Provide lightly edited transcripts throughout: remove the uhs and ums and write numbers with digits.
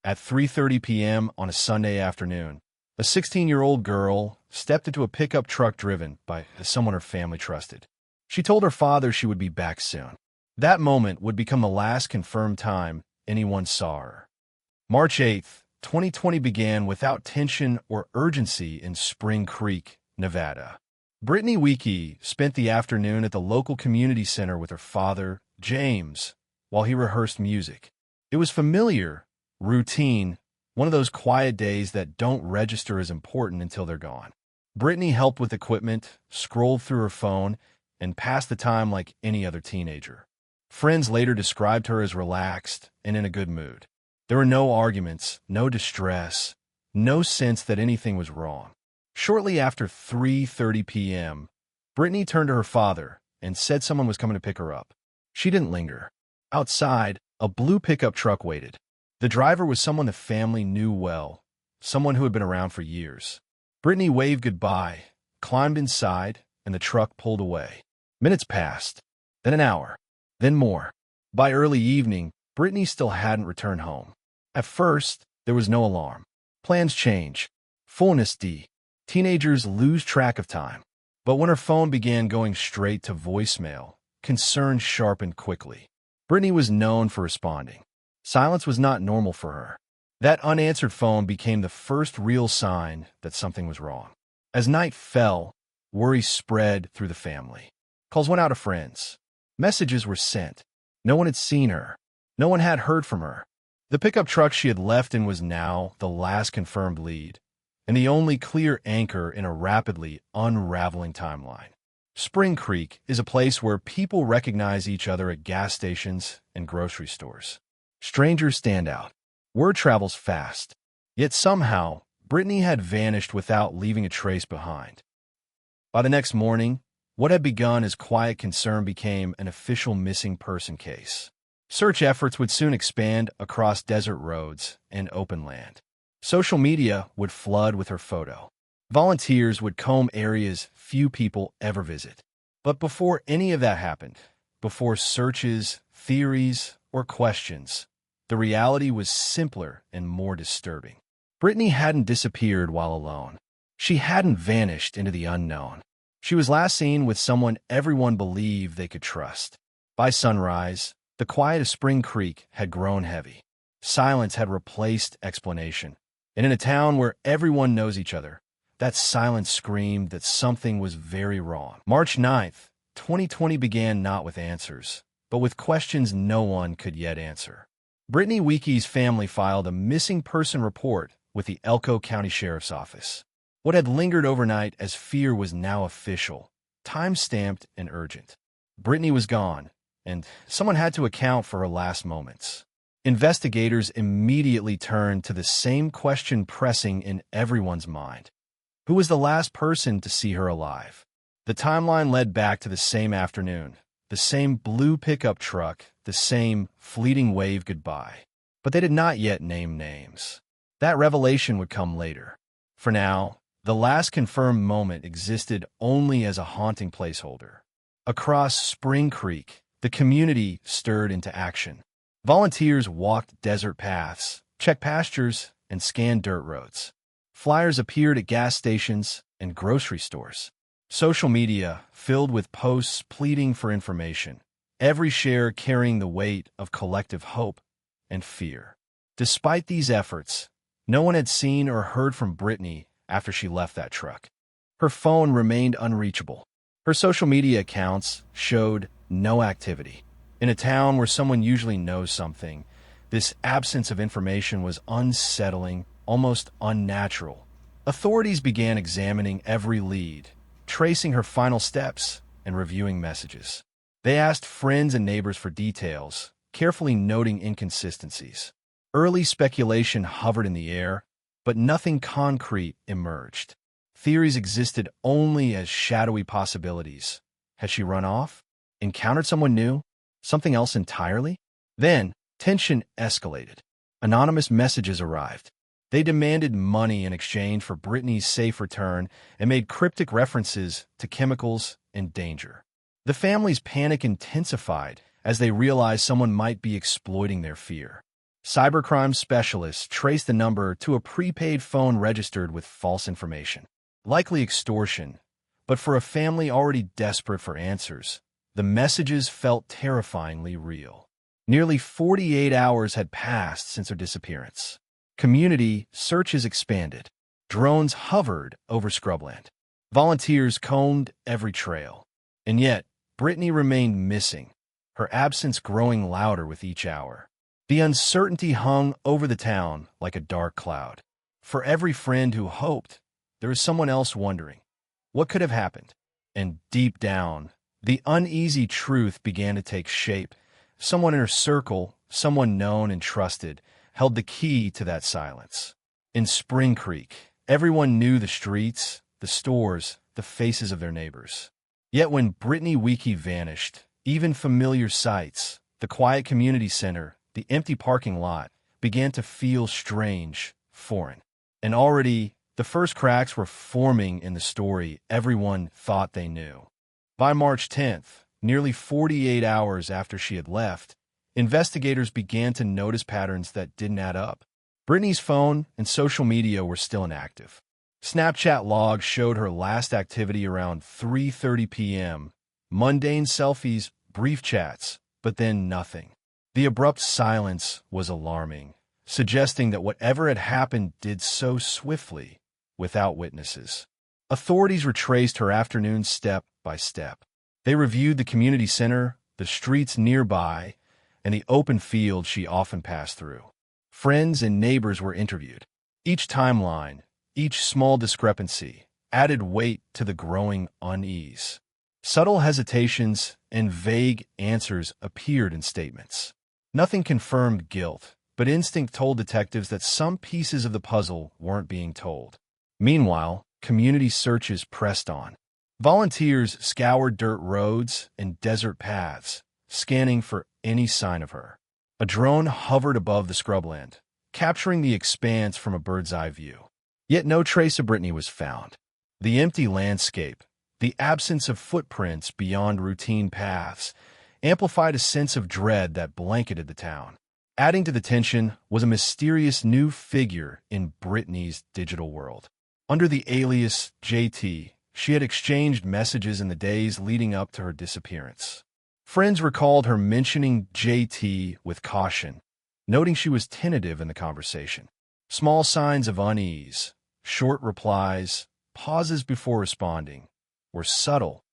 At 3:30 p.m. on a Sunday afternoon, a 16-year-old girl stepped into a pickup truck driven by someone her family trusted. She told her father she would be back soon. That moment would become the last confirmed time anyone saw her. March 8, 2020 began without tension or urgency in Spring Creek, Nevada. Britney Ujlaky spent the afternoon at the local community center with her father, James, while he rehearsed music. It was familiar, routine, one of those quiet days that don't register as important until they're gone. Britney helped with equipment, scrolled through her phone, and passed the time like any other teenager. Friends later described her as relaxed and in a good mood. There were no arguments, no distress, no sense that anything was wrong. Shortly after 3:30 p.m., Britney turned to her father and said someone was coming to pick her up. She didn't linger. Outside, a blue pickup truck waited. The driver was someone the family knew well, someone who had been around for years. Britney waved goodbye, climbed inside, and the truck pulled away. Minutes passed, then an hour, then more. By early evening, Britney still hadn't returned home. At first, there was no alarm. Plans change. Fullness D. Teenagers lose track of time. But when her phone began going straight to voicemail, concern sharpened quickly. Britney was known for responding. Silence was not normal for her. That unanswered phone became the first real sign that something was wrong. As night fell, worry spread through the family. Calls went out to friends. Messages were sent. No one had seen her. No one had heard from her. The pickup truck she had left in was now the last confirmed lead, and the only clear anchor in a rapidly unraveling timeline. Spring Creek is a place where people recognize each other at gas stations and grocery stores. Strangers stand out. Word travels fast. Yet somehow, Britney had vanished without leaving a trace behind. By the next morning, what had begun as quiet concern became an official missing person case. Search efforts would soon expand across desert roads and open land. Social media would flood with her photo. Volunteers would comb areas few people ever visit. But before any of that happened, before searches, theories, or questions, the reality was simpler and more disturbing. Britney hadn't disappeared while alone. She hadn't vanished into the unknown. She was last seen with someone everyone believed they could trust. By sunrise, the quiet of Spring Creek had grown heavy. Silence had replaced explanation. And in a town where everyone knows each other, that silence screamed that something was very wrong. March 9th, 2020 began not with answers, but with questions no one could yet answer. Britney Ujlaky's family filed a missing person report with the Elko County Sheriff's Office. What had lingered overnight as fear was now official, time-stamped and urgent. Britney was gone, and someone had to account for her last moments. Investigators immediately turned to the same question pressing in everyone's mind. Who was the last person to see her alive? The timeline led back to the same afternoon, the same blue pickup truck, the same fleeting wave goodbye. But they did not yet name names. That revelation would come later. For now, the last confirmed moment existed only as a haunting placeholder. Across Spring Creek, the community stirred into action. Volunteers walked desert paths, checked pastures, and scanned dirt roads. Flyers appeared at gas stations and grocery stores. Social media filled with posts pleading for information, every share carrying the weight of collective hope and fear. Despite these efforts, no one had seen or heard from Britney after she left that truck. Her phone remained unreachable. Her social media accounts showed no activity. In a town where someone usually knows something, this absence of information was unsettling, almost unnatural. Authorities began examining every lead, tracing her final steps, and reviewing messages. They asked friends and neighbors for details, carefully noting inconsistencies. Early speculation hovered in the air, but nothing concrete emerged. Theories existed only as shadowy possibilities. Had she run off? Encountered someone new? Something else entirely? Then, tension escalated. Anonymous messages arrived. They demanded money in exchange for Britney's safe return and made cryptic references to chemicals and danger. The family's panic intensified as they realized someone might be exploiting their fear. Cybercrime specialists traced the number to a prepaid phone registered with false information, likely extortion. But for a family already desperate for answers, the messages felt terrifyingly real. Nearly 48 hours had passed since her disappearance. Community searches expanded. Drones hovered over scrubland. Volunteers combed every trail. And yet, Britney remained missing, her absence growing louder with each hour. The uncertainty hung over the town like a dark cloud. For every friend who hoped, there was someone else wondering, what could have happened? And deep down, the uneasy truth began to take shape. Someone in her circle, someone known and trusted, held the key to that silence. In Spring Creek, everyone knew the streets, the stores, the faces of their neighbors. Yet when Britney Ujlaky vanished, even familiar sights, the quiet community center, the empty parking lot, began to feel strange, foreign. And already, the first cracks were forming in the story everyone thought they knew. By March 10th, nearly 48 hours after she had left, investigators began to notice patterns that didn't add up. Britney's phone and social media were still inactive. Snapchat logs showed her last activity around 3:30 p.m. Mundane selfies, brief chats, but then nothing. The abrupt silence was alarming, suggesting that whatever had happened did so swiftly, without witnesses. Authorities retraced her afternoon step by step. They reviewed the community center, the streets nearby, and the open field she often passed through. Friends and neighbors were interviewed. Each timeline, each small discrepancy, added weight to the growing unease. Subtle hesitations and vague answers appeared in statements. Nothing confirmed guilt, but instinct told detectives that some pieces of the puzzle weren't being told. Meanwhile, community searches pressed on. Volunteers scoured dirt roads and desert paths, scanning for any sign of her. A drone hovered above the scrubland, capturing the expanse from a bird's-eye view. Yet no trace of Britney was found. The empty landscape, the absence of footprints beyond routine paths, amplified a sense of dread that blanketed the town. Adding to the tension was a mysterious new figure in Britney's digital world. Under the alias JT, she had exchanged messages in the days leading up to her disappearance. Friends recalled her mentioning JT with caution, noting she was tentative in the conversation. Small signs of unease, short replies, pauses before responding, were subtle,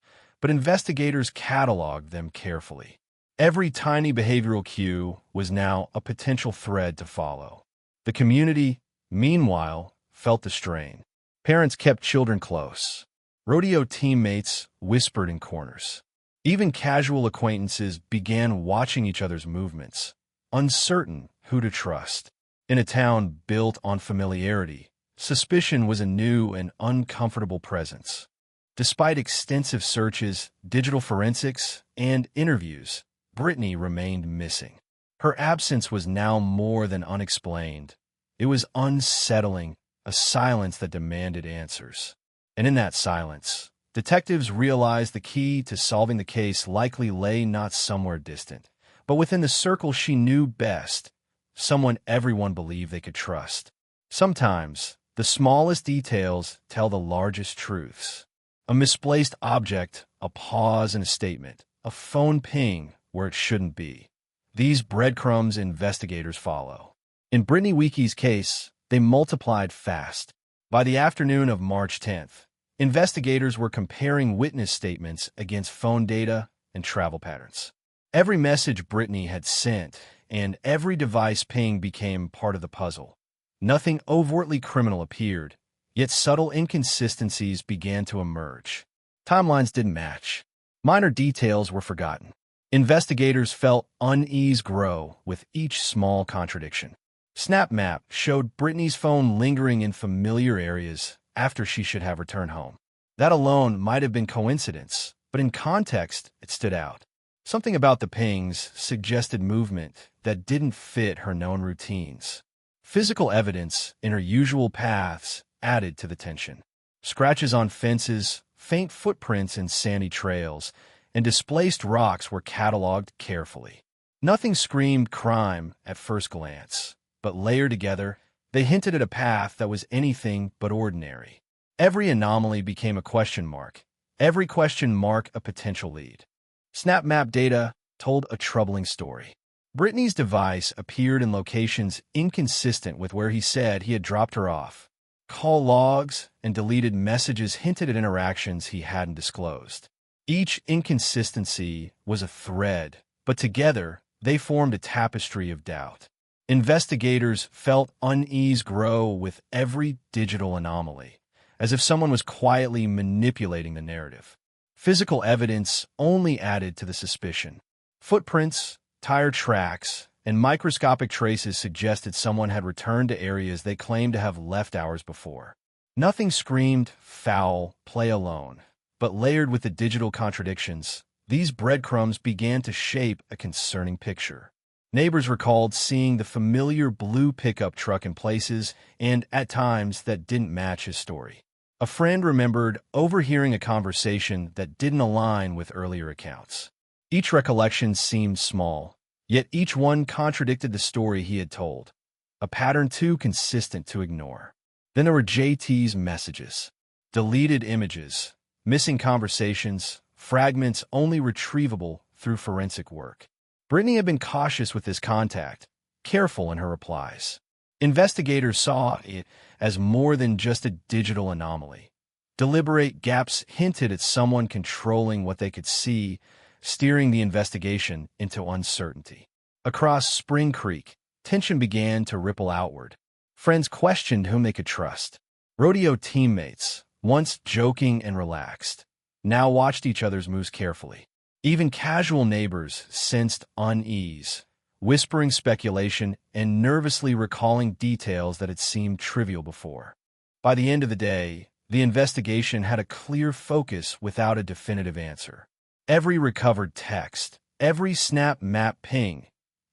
but investigators cataloged them carefully. Every tiny behavioral cue was now a potential thread to follow. The community, meanwhile, felt the strain. Parents kept children close. Rodeo teammates whispered in corners. Even casual acquaintances began watching each other's movements, uncertain who to trust. In a town built on familiarity, suspicion was a new and uncomfortable presence. Despite extensive searches, digital forensics, and interviews, Britney remained missing. Her absence was now more than unexplained. It was unsettling, a silence that demanded answers. And in that silence, detectives realized the key to solving the case likely lay not somewhere distant, but within the circle she knew best, someone everyone believed they could trust. Sometimes, the smallest details tell the largest truths. A misplaced object, a pause in a statement, a phone ping where it shouldn't be. These breadcrumbs investigators follow. In Britney Ujlaky's case, they multiplied fast. By the afternoon of March 10th, investigators were comparing witness statements against phone data and travel patterns. Every message Britney had sent and every device ping became part of the puzzle. Nothing overtly criminal appeared, yet subtle inconsistencies began to emerge. Timelines didn't match. Minor details were forgotten. Investigators felt unease grow with each small contradiction. SnapMap showed Britney's phone lingering in familiar areas after she should have returned home. That alone might have been coincidence, but in context, it stood out. Something about the pings suggested movement that didn't fit her known routines. Physical evidence in her usual paths added to the tension. Scratches on fences, faint footprints in sandy trails, and displaced rocks were cataloged carefully. Nothing screamed crime at first glance, but layered together, they hinted at a path that was anything but ordinary. Every anomaly became a question mark. Every question mark a potential lead. Snap map data told a troubling story. Britney's device appeared in locations inconsistent with where he said he had dropped her off. Call logs and deleted messages hinted at interactions he hadn't disclosed. Each inconsistency was a thread, but together they formed a tapestry of doubt. Investigators felt unease grow with every digital anomaly, as if someone was quietly manipulating the narrative. Physical evidence only added to the suspicion. Footprints, tire tracks, and microscopic traces suggested someone had returned to areas they claimed to have left hours before. Nothing screamed foul play alone, but layered with the digital contradictions, these breadcrumbs began to shape a concerning picture. Neighbors recalled seeing the familiar blue pickup truck in places and, at times, that didn't match his story. A friend remembered overhearing a conversation that didn't align with earlier accounts. Each recollection seemed small, yet each one contradicted the story he had told, a pattern too consistent to ignore. Then there were JT's messages, deleted images, missing conversations, fragments only retrievable through forensic work. Britney had been cautious with this contact, careful in her replies. Investigators saw it as more than just a digital anomaly. Deliberate gaps hinted at someone controlling what they could see, steering the investigation into uncertainty. Across Spring Creek, tension began to ripple outward. Friends questioned whom they could trust. Rodeo teammates, once joking and relaxed, now watched each other's moves carefully. Even casual neighbors sensed unease, whispering speculation and nervously recalling details that had seemed trivial before. By the end of the day, the investigation had a clear focus without a definitive answer. Every recovered text, every snap map ping,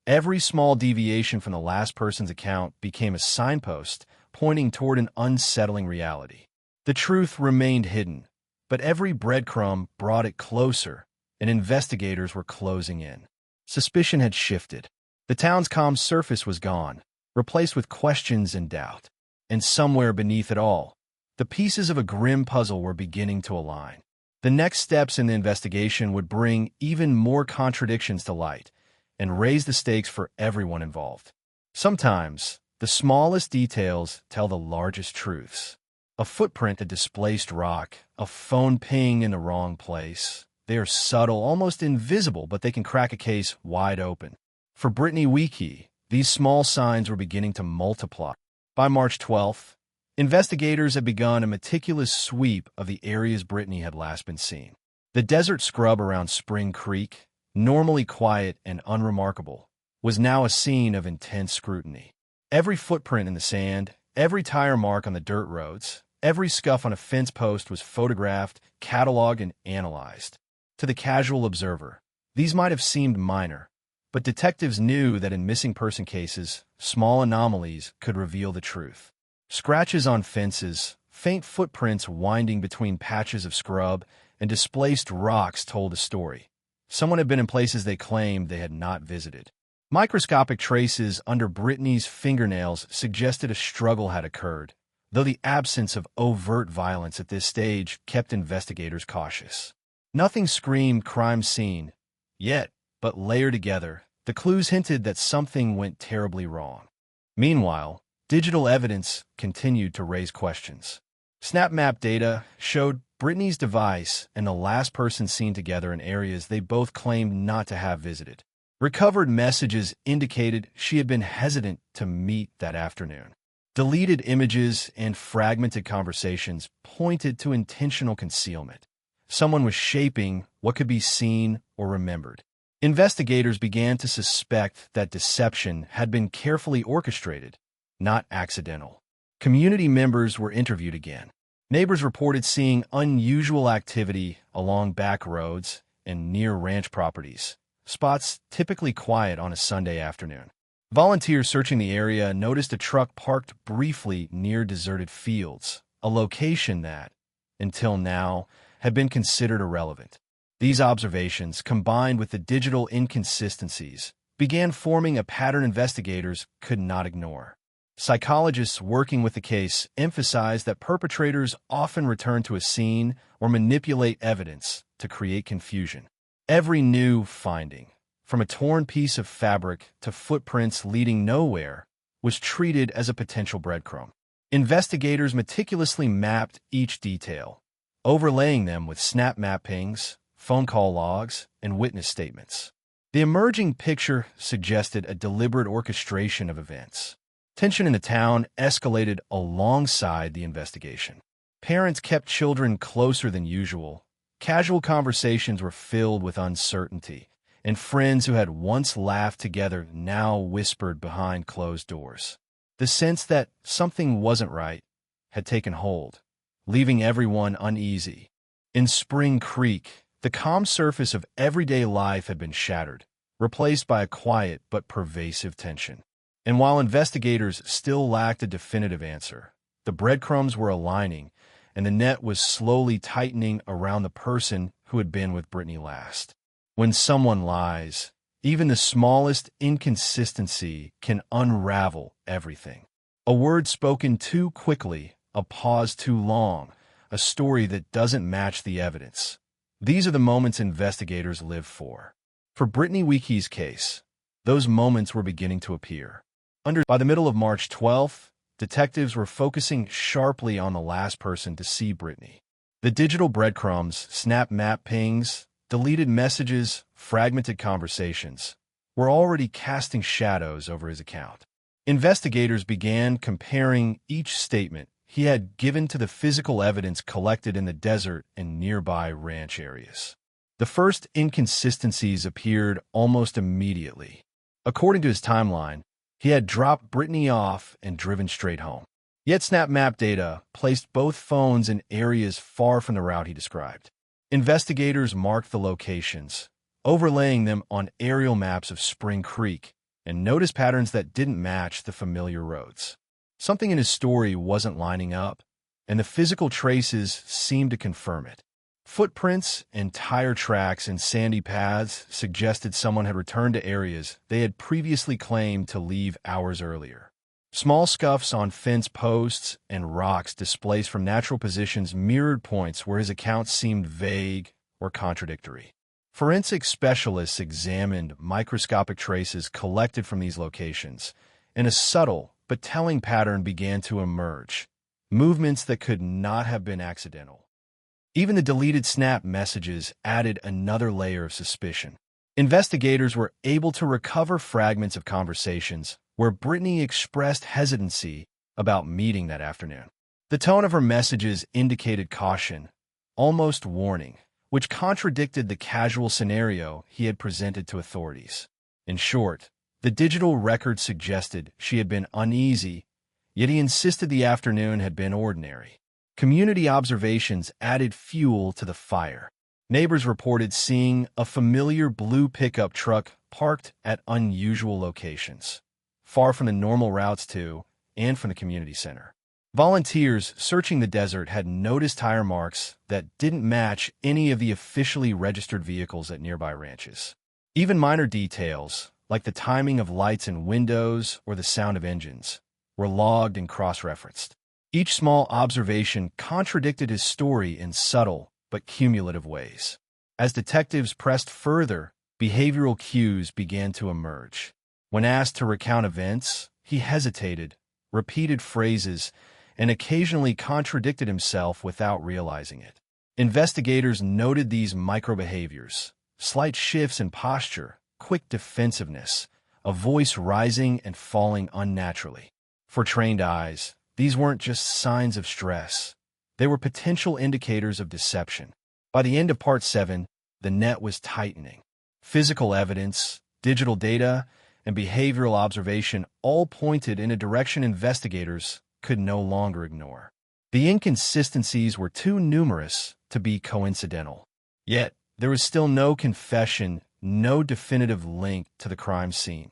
every small deviation from the last person's account became a signpost pointing toward an unsettling reality. The truth remained hidden, but every breadcrumb brought it closer, and investigators were closing in. Suspicion had shifted. The town's calm surface was gone, replaced with questions and doubt. And somewhere beneath it all, the pieces of a grim puzzle were beginning to align. The next steps in the investigation would bring even more contradictions to light and raise the stakes for everyone involved. Sometimes, the smallest details tell the largest truths. A footprint, a displaced rock, a phone ping in the wrong place. They are subtle, almost invisible, but they can crack a case wide open. For Britney Ujlaky, these small signs were beginning to multiply. By March 12th, investigators had begun a meticulous sweep of the areas Britney had last been seen. The desert scrub around Spring Creek, normally quiet and unremarkable, was now a scene of intense scrutiny. Every footprint in the sand, every tire mark on the dirt roads, every scuff on a fence post was photographed, cataloged, and analyzed. To the casual observer, these might have seemed minor, but detectives knew that in missing person cases, small anomalies could reveal the truth. Scratches on fences, faint footprints winding between patches of scrub, and displaced rocks told a story. Someone had been in places they claimed they had not visited. Microscopic traces under Britney's fingernails suggested a struggle had occurred, though the absence of overt violence at this stage kept investigators cautious. Nothing screamed crime scene, yet, but layered together, the clues hinted that something went terribly wrong. Meanwhile, digital evidence continued to raise questions. Snap map data showed Britney's device and the last person seen together in areas they both claimed not to have visited. Recovered messages indicated she had been hesitant to meet that afternoon. Deleted images and fragmented conversations pointed to intentional concealment. Someone was shaping what could be seen or remembered. Investigators began to suspect that deception had been carefully orchestrated, not accidental. Community members were interviewed again. Neighbors reported seeing unusual activity along back roads and near ranch properties, spots typically quiet on a Sunday afternoon. Volunteers searching the area noticed a truck parked briefly near deserted fields, a location that, until now, had been considered irrelevant. These observations, combined with the digital inconsistencies, began forming a pattern investigators could not ignore. Psychologists working with the case emphasized that perpetrators often return to a scene or manipulate evidence to create confusion. Every new finding, from a torn piece of fabric to footprints leading nowhere, was treated as a potential breadcrumb. Investigators meticulously mapped each detail, overlaying them with snap map pings, phone call logs, and witness statements. The emerging picture suggested a deliberate orchestration of events. Tension in the town escalated alongside the investigation. Parents kept children closer than usual. Casual conversations were filled with uncertainty, and friends who had once laughed together now whispered behind closed doors. The sense that something wasn't right had taken hold, leaving everyone uneasy. In Spring Creek, the calm surface of everyday life had been shattered, replaced by a quiet but pervasive tension. And while investigators still lacked a definitive answer, the breadcrumbs were aligning, and the net was slowly tightening around the person who had been with Britney last. When someone lies, even the smallest inconsistency can unravel everything. A word spoken too quickly, a pause too long, a story that doesn't match the evidence. These are the moments investigators live for. For Britney Ujlaky's case, those moments were beginning to appear. By the middle of March 12th, detectives were focusing sharply on the last person to see Britney. The digital breadcrumbs, snap map pings, deleted messages, fragmented conversations were already casting shadows over his account. Investigators began comparing each statement he had given to the physical evidence collected in the desert and nearby ranch areas. The first inconsistencies appeared almost immediately. According to his timeline, he had dropped Britney off and driven straight home. Yet Snap Map data placed both phones in areas far from the route he described. Investigators marked the locations, overlaying them on aerial maps of Spring Creek, and noticed patterns that didn't match the familiar roads. Something in his story wasn't lining up, and the physical traces seemed to confirm it. Footprints and tire tracks in sandy paths suggested someone had returned to areas they had previously claimed to leave hours earlier. Small scuffs on fence posts and rocks displaced from natural positions mirrored points where his account seemed vague or contradictory. Forensic specialists examined microscopic traces collected from these locations, and a subtle but telling pattern began to emerge, movements that could not have been accidental. Even the deleted snap messages added another layer of suspicion. Investigators were able to recover fragments of conversations where Britney expressed hesitancy about meeting that afternoon. The tone of her messages indicated caution, almost warning, which contradicted the casual scenario he had presented to authorities. In short, the digital record suggested she had been uneasy, yet he insisted the afternoon had been ordinary. Community observations added fuel to the fire. Neighbors reported seeing a familiar blue pickup truck parked at unusual locations, far from the normal routes to and from the community center. Volunteers searching the desert had noticed tire marks that didn't match any of the officially registered vehicles at nearby ranches. Even minor details, like the timing of lights and windows or the sound of engines, were logged and cross-referenced. Each small observation contradicted his story in subtle but cumulative ways. As detectives pressed further, behavioral cues began to emerge. When asked to recount events, he hesitated, repeated phrases, and occasionally contradicted himself without realizing it. Investigators noted these micro-behaviors, slight shifts in posture, quick defensiveness, a voice rising and falling unnaturally. For trained eyes, these weren't just signs of stress. They were potential indicators of deception. By the end of Part 7, the net was tightening. Physical evidence, digital data, and behavioral observation all pointed in a direction investigators could no longer ignore. The inconsistencies were too numerous to be coincidental. Yet, there was still no confession, no definitive link to the crime scene,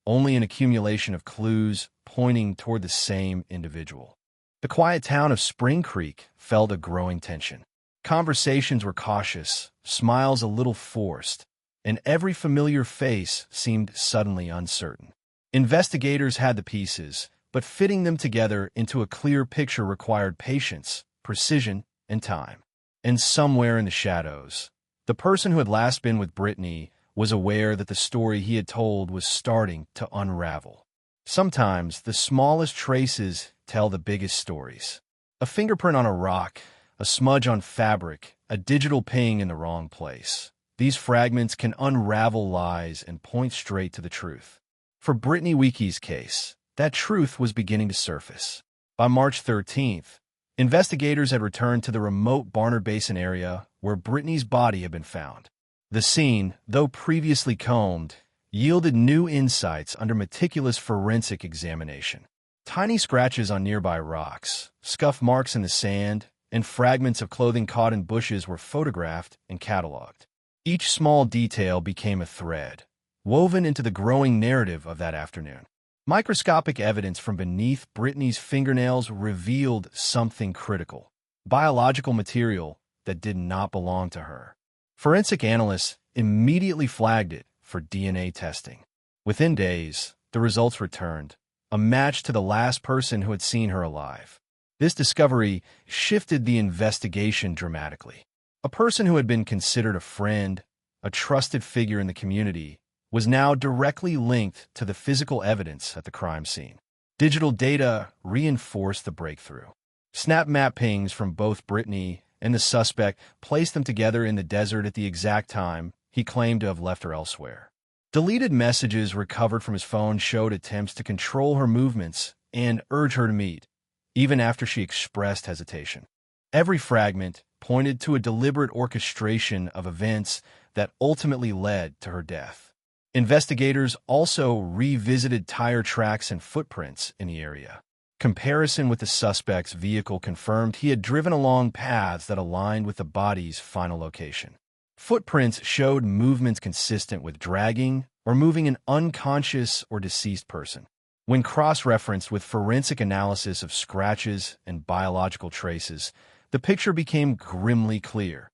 only an accumulation of clues pointing toward the same individual. The quiet town of Spring Creek felt a growing tension. Conversations were cautious, smiles a little forced, and every familiar face seemed suddenly uncertain. Investigators had the pieces, but fitting them together into a clear picture required patience, precision, and time. And somewhere in the shadows, the person who had last been with Britney was aware that the story he had told was starting to unravel. Sometimes the smallest traces tell the biggest stories. A fingerprint on a rock, a smudge on fabric, a digital ping in the wrong place. These fragments can unravel lies and point straight to the truth. For Britney Ujlaky's case, that truth was beginning to surface. By March 13th, investigators had returned to the remote Barnard Basin area where Britney's body had been found. The scene, though previously combed, yielded new insights under meticulous forensic examination. Tiny scratches on nearby rocks, scuff marks in the sand, and fragments of clothing caught in bushes were photographed and cataloged. Each small detail became a thread, woven into the growing narrative of that afternoon. Microscopic evidence from beneath Britney's fingernails revealed something critical: biological material that did not belong to her. Forensic analysts immediately flagged it for DNA testing. Within days, the results returned, a match to the last person who had seen her alive. This discovery shifted the investigation dramatically. A person who had been considered a friend, a trusted figure in the community, was now directly linked to the physical evidence at the crime scene. Digital data reinforced the breakthrough. Snap map pings from both Britney and the suspect placed them together in the desert at the exact time he claimed to have left her elsewhere. Deleted messages recovered from his phone showed attempts to control her movements and urge her to meet, even after she expressed hesitation. Every fragment pointed to a deliberate orchestration of events that ultimately led to her death. Investigators also revisited tire tracks and footprints in the area. Comparison with the suspect's vehicle confirmed he had driven along paths that aligned with the body's final location. Footprints showed movements consistent with dragging or moving an unconscious or deceased person. When cross-referenced with forensic analysis of scratches and biological traces, the picture became grimly clear.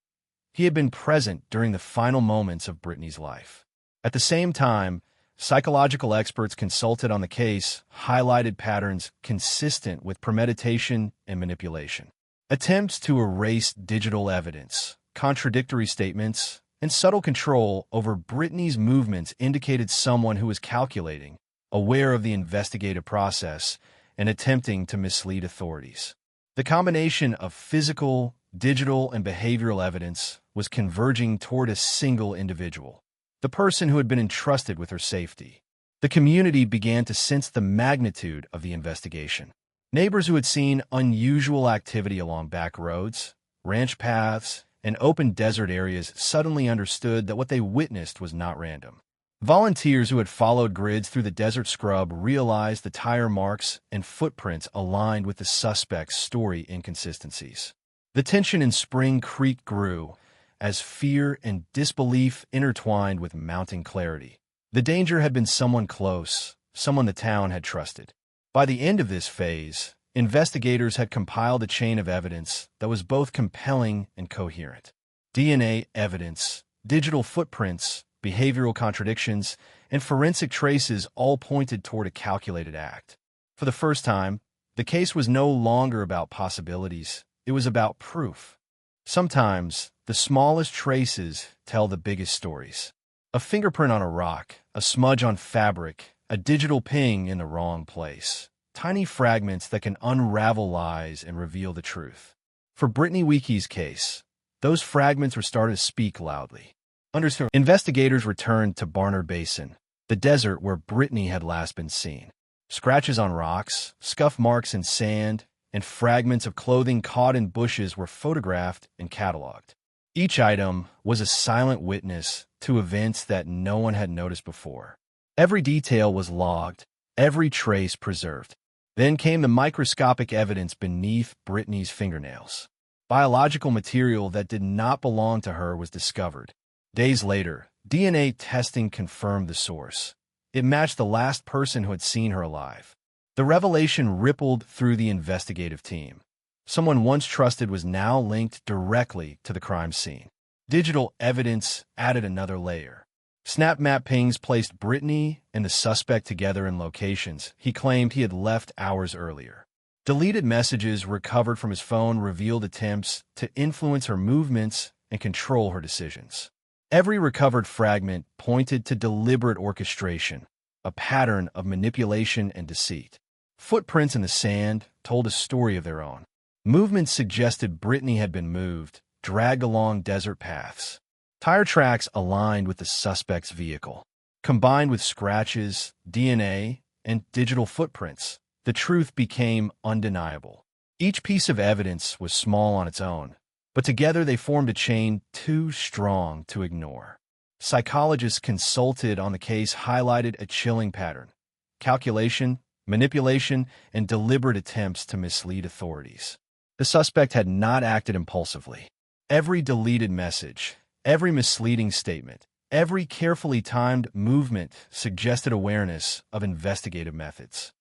He had been present during the final moments of Britney's life. At the same time, psychological experts consulted on the case highlighted patterns consistent with premeditation and manipulation. Attempts to erase digital evidence, contradictory statements, and subtle control over Britney's movements indicated someone who was calculating, aware of the investigative process, and attempting to mislead authorities. The combination of physical, digital, and behavioral evidence was converging toward a single individual, the person who had been entrusted with her safety. The community began to sense the magnitude of the investigation. Neighbors who had seen unusual activity along back roads, ranch paths, and open desert areas suddenly understood that what they witnessed was not random. Volunteers who had followed grids through the desert scrub realized the tire marks and footprints aligned with the suspect's story inconsistencies. The tension in Spring Creek grew as fear and disbelief intertwined with mounting clarity. The danger had been someone close, someone the town had trusted. By the end of this phase, investigators had compiled a chain of evidence that was both compelling and coherent. DNA evidence, digital footprints, behavioral contradictions, and forensic traces all pointed toward a calculated act. For the first time, the case was no longer about possibilities, it was about proof. Sometimes, the smallest traces tell the biggest stories. A fingerprint on a rock, a smudge on fabric, a digital ping in the wrong place. Tiny fragments that can unravel lies and reveal the truth. For Britney Ujlaky's case, those fragments were starting to speak loudly. Investigators returned to Barnard Basin, the desert where Britney had last been seen. Scratches on rocks, scuff marks in sand, and fragments of clothing caught in bushes were photographed and cataloged. Each item was a silent witness to events that no one had noticed before. Every detail was logged, every trace preserved. Then came the microscopic evidence beneath Britney's fingernails. Biological material that did not belong to her was discovered. Days later, DNA testing confirmed the source. It matched the last person who had seen her alive. The revelation rippled through the investigative team. Someone once trusted was now linked directly to the crime scene. Digital evidence added another layer. Snap map pings placed Britney and the suspect together in locations he claimed he had left hours earlier. Deleted messages recovered from his phone revealed attempts to influence her movements and control her decisions. Every recovered fragment pointed to deliberate orchestration, a pattern of manipulation and deceit. Footprints in the sand told a story of their own. Movements suggested Britney had been moved, dragged along desert paths. Tire tracks aligned with the suspect's vehicle. Combined with scratches, DNA, and digital footprints, the truth became undeniable. Each piece of evidence was small on its own, but together they formed a chain too strong to ignore. Psychologists consulted on the case highlighted a chilling pattern: calculation, manipulation, and deliberate attempts to mislead authorities. The suspect had not acted impulsively. Every deleted message, every misleading statement, every carefully timed movement suggested awareness of investigative methods.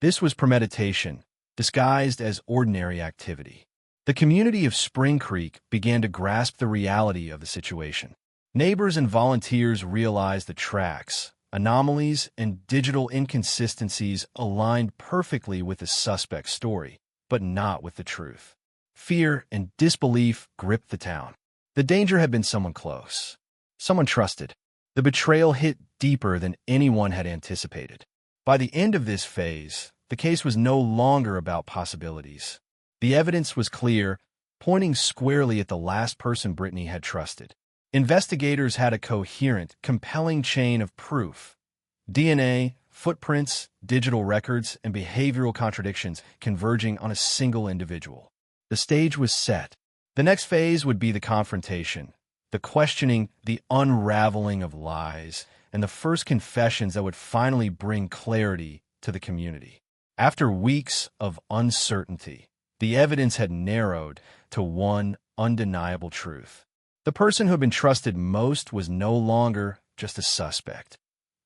This was premeditation, disguised as ordinary activity. The community of Spring Creek began to grasp the reality of the situation. Neighbors and volunteers realized the tracks, anomalies, and digital inconsistencies aligned perfectly with the suspect's story, but not with the truth. Fear and disbelief gripped the town. The danger had been someone close, someone trusted. The betrayal hit deeper than anyone had anticipated. By the end of this phase, the case was no longer about possibilities. The evidence was clear, pointing squarely at the last person Britney had trusted. Investigators had a coherent, compelling chain of proof: DNA, footprints, digital records, and behavioral contradictions converging on a single individual. The stage was set. The next phase would be the confrontation, the questioning, the unraveling of lies, and the first confessions that would finally bring clarity to the community. After weeks of uncertainty, the evidence had narrowed to one undeniable truth. The person who had been trusted most was no longer just a suspect.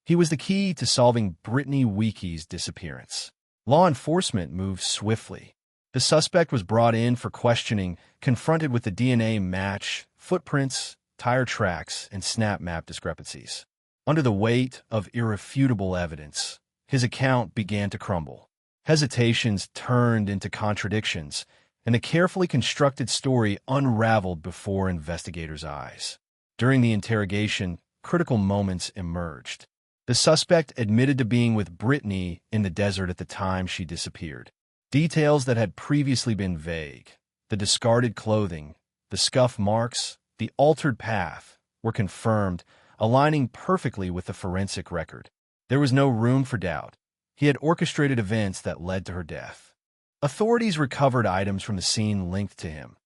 He was the key to solving Britney Ujlaky's disappearance. Law enforcement moved swiftly. The suspect was brought in for questioning, confronted with the DNA match, footprints, tire tracks, and snap map discrepancies. Under the weight of irrefutable evidence, his account began to crumble. Hesitations turned into contradictions, and the carefully constructed story unraveled before investigators' eyes. During the interrogation, critical moments emerged. The suspect admitted to being with Britney in the desert at the time she disappeared. Details that had previously been vague, the discarded clothing, the scuff marks, the altered path, were confirmed, aligning perfectly with the forensic record. There was no room for doubt. He had orchestrated events that led to her death. Authorities recovered items from the scene linked to him: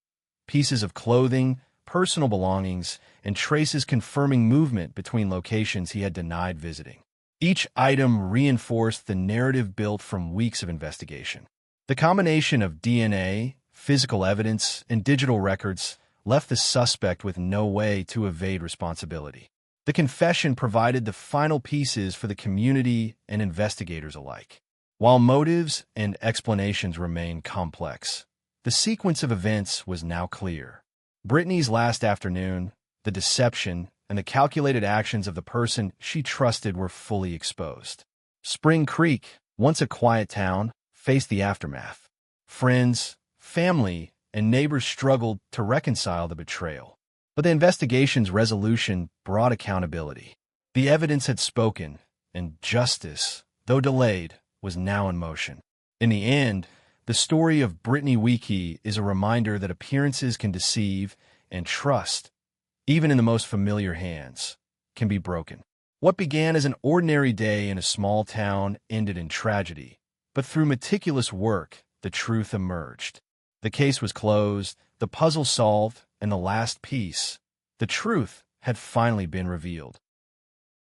pieces of clothing, personal belongings, and traces confirming movement between locations he had denied visiting. Each item reinforced the narrative built from weeks of investigation. The combination of DNA, physical evidence, and digital records left the suspect with no way to evade responsibility. The confession provided the final pieces for the community and investigators alike. While motives and explanations remained complex, the sequence of events was now clear. Britney's last afternoon, the deception, and the calculated actions of the person she trusted were fully exposed. Spring Creek, once a quiet town, faced the aftermath. Friends, family, and neighbors struggled to reconcile the betrayal. But the investigation's resolution brought accountability. The evidence had spoken, and justice, though delayed, was now in motion. In the end, the story of Britney Ujlaky is a reminder that appearances can deceive, and trust, even in the most familiar hands, can be broken. What began as an ordinary day in a small town ended in tragedy, but through meticulous work, the truth emerged. The case was closed, the puzzle solved, and the last piece, the truth, had finally been revealed.